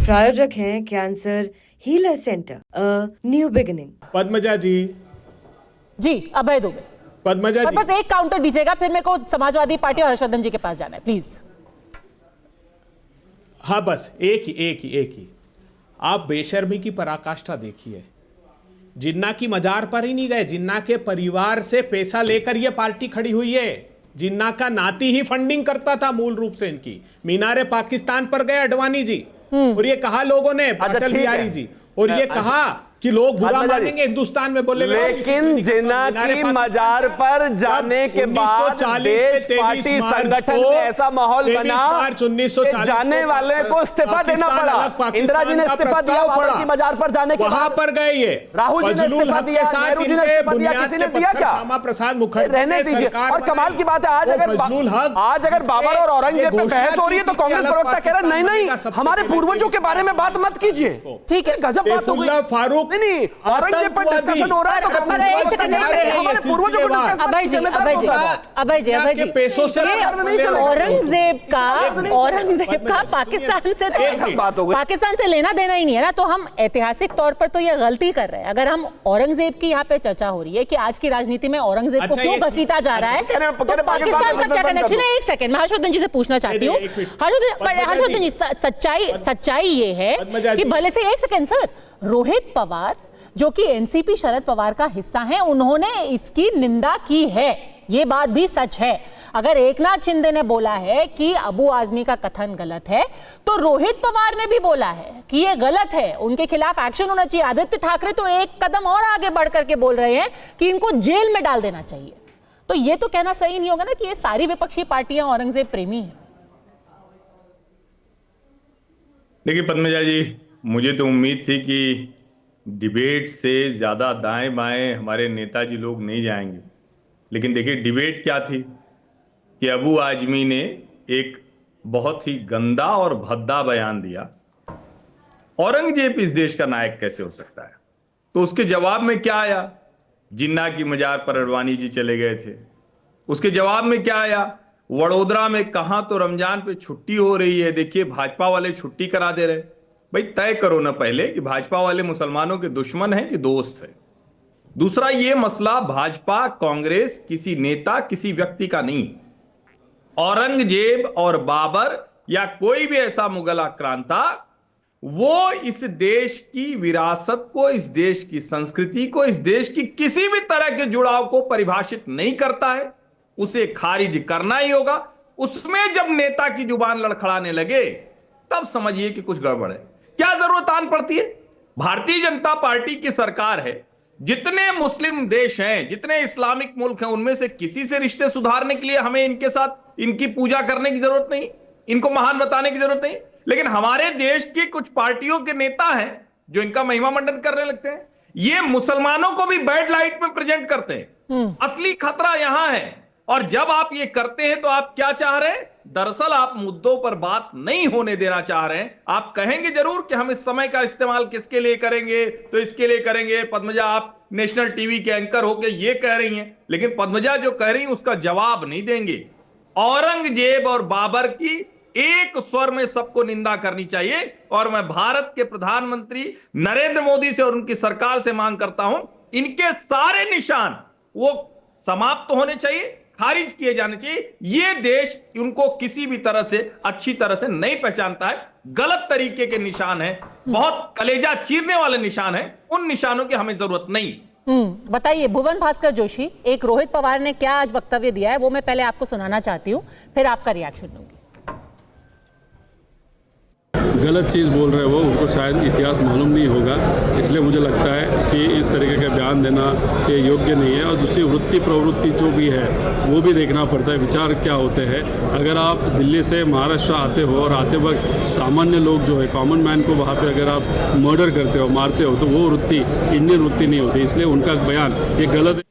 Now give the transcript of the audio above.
प्रायोजक हैं cancer healer centre, new beginning. Padmaja ji Abhay Dubey. Padmaja ji बस एक काउंटर दीजिएगा, फिर मेरे को समाजवादी पार्टी और हर्षवर्धन जी के पास जाना है, प्लीज। हाँ बस एक ही आप बेशर्मी की पराकाष्ठा देखिए। जिन्ना की मजार पर ही नहीं गए, जिन्ना के परिवार से पैसा लेकर ये पार्टी खड़ी हुई है। जिन्ना का नाती ही फंडिंग करता था मूल रूप से इनकी। मीनारे पाकिस्तान पर गए अडवाणी जी और ये कहा लोगों ने, अटल बिहारी जी, और ये कहा कि लोग बुरा मानेंगे हिंदुस्तान में, बोले लेकिन जिन्ना की मजार पर जाने के बाद देश पार्टी संगठन में ऐसा माहौल बना कि जाने वाले को इस्तीफा देना पड़ा। इंदिरा जी ने इस्तीफा दिया बाबर की मजार पर जाने के बाद। वहां पर गए ये राहुल जी ने इस्तीफा दिया, नेहरू जी ने इस्तीफा दिया, किसी ने दिया क्या? श्यामा प्रसाद मुखर्जी रहने दीजिए। और कमाल की बात है, आज अगर बाबर और औरंगजेब पे बहस हो रही है तो कांग्रेस प्रवक्ता कह रहा है नहीं हमारे पूर्वजों के बारे में बात मत कीजिए। ठीक है, गजब बात हो गई। फारूक नहीं, औरंगजेब पर डिस्कशन हो रहा है तो हमारे पूर्वजों को अभय जी औरंगजेब का पाकिस्तान से लेना देना ही नहीं है ना। तो हम ऐतिहासिक तौर पर तो ये गलती कर रहे हैं। अगर हम औरंगजेब की यहाँ पे चर्चा हो रही है कि आज की राजनीति में औरंगजेब को क्यों घसीटा जा रहा है, तो पाकिस्तान का क्या कनेक्शन है? एक सेकंड, मैं हर्षवर्धन जी से पूछना चाहती हूँ। हर्षवर्धन जी, सच्चाई ये है कि भले से, एक सेकंड सर, रोहित पवार जो कि एनसीपी शरद पवार का हिस्सा हैं, उन्होंने इसकी निंदा की है, ये बात भी सच है। अगर एकनाथ शिंदे ने बोला है कि अबू आजमी का कथन गलत है, तो रोहित पवार ने भी बोला है कि ये गलत है, उनके खिलाफ एक्शन होना चाहिए। आदित्य ठाकरे तो एक कदम और आगे बढ़ करके बोल रहे हैं कि इनको जेल में डाल देना चाहिए। तो ये तो कहना सही नहीं होगा ना कि ये सारी विपक्षी पार्टियां औरंगजेब प्रेमी हैं। देखिए पद्मजा जी, मुझे तो उम्मीद थी कि डिबेट से ज़्यादा दाएं बाएं हमारे नेताजी लोग नहीं जाएंगे, लेकिन देखिए डिबेट क्या थी कि अबू आजमी ने एक बहुत ही गंदा और भद्दा बयान दिया, औरंगजेब इस देश का नायक कैसे हो सकता है। तो उसके जवाब में क्या आया? जिन्ना की मजार पर अडवाणी जी चले गए थे। उसके जवाब में क्या आया? वडोदरा में कहां तो रमजान पे छुट्टी हो रही है, देखिए भाजपा वाले छुट्टी करा दे रहे। भाई तय करो ना पहले कि भाजपा वाले मुसलमानों के दुश्मन हैं कि दोस्त है। दूसरा, ये मसला भाजपा कांग्रेस किसी नेता किसी व्यक्ति का नहीं। औरंगजेब और बाबर या कोई भी ऐसा मुगल आक्रांता, वो इस देश की विरासत को, इस देश की संस्कृति को, इस देश की किसी भी तरह के जुड़ाव को परिभाषित नहीं करता है। उसे खारिज करना ही होगा। उसमें जब नेता की जुबान लड़खड़ाने लगे तब समझिए कि कुछ गड़बड़ है। क्या जरूरत आन पड़ती है? भारतीय जनता पार्टी की सरकार है। जितने मुस्लिम देश हैं, जितने इस्लामिक मुल्क हैं, उनमें से किसी से रिश्ते सुधारने के लिए हमें इनके साथ इनकी पूजा करने की जरूरत नहीं, इनको महान बताने की जरूरत नहीं। लेकिन हमारे देश की कुछ पार्टियों के नेता हैं जो इनका महिमा मंडन करने लगते हैं। ये मुसलमानों को भी बैड लाइट में प्रेजेंट करते हैं। असली खतरा यहां है। और जब आप ये करते हैं तो आप क्या चाह रहे हैं? दरअसल आप मुद्दों पर बात नहीं होने देना चाह रहे हैं। आप कहेंगे जरूर कि हम इस समय का इस्तेमाल किसके लिए करेंगे, तो इसके लिए करेंगे। पद्मजा, आप नेशनल टीवी के एंकर होकर ये कह रही हैं, लेकिन पद्मजा जो कह रही है उसका जवाब नहीं देंगे। औरंगजेब और बाबर की एक स्वर में सबको निंदा करनी चाहिए। और मैं भारत के प्रधानमंत्री नरेंद्र मोदी से और उनकी सरकार से मांग करता हूं, इनके सारे निशान वो समाप्त होने चाहिए, खारिज किए जाने चाहिए। ये देश उनको किसी भी तरह से अच्छी तरह से नहीं पहचानता है। गलत तरीके के निशान है, बहुत कलेजा चीरने वाले निशान है। उन निशानों की हमें जरूरत नहीं। बताइए भुवन भास्कर जोशी, एक रोहित पवार ने क्या आज वक्तव्य दिया है, वो मैं पहले आपको सुनाना चाहती हूँ, फिर आपका रिएक्शन लूंगी। गलत चीज़ बोल रहे हैं वो, उनको शायद इतिहास मालूम नहीं होगा, इसलिए मुझे लगता है कि इस तरीके का बयान देना ये योग्य नहीं है। और दूसरी वृत्ति प्रवृत्ति जो भी है वो भी देखना पड़ता है, विचार क्या होते हैं। अगर आप दिल्ली से महाराष्ट्र आते हो और आते वक्त सामान्य लोग जो है, कॉमन मैन को वहाँ पे अगर आप मर्डर करते हो, मारते हो, तो वो वृत्ति इंडियन वृत्ति नहीं होती। इसलिए उनका बयान ये गलत है।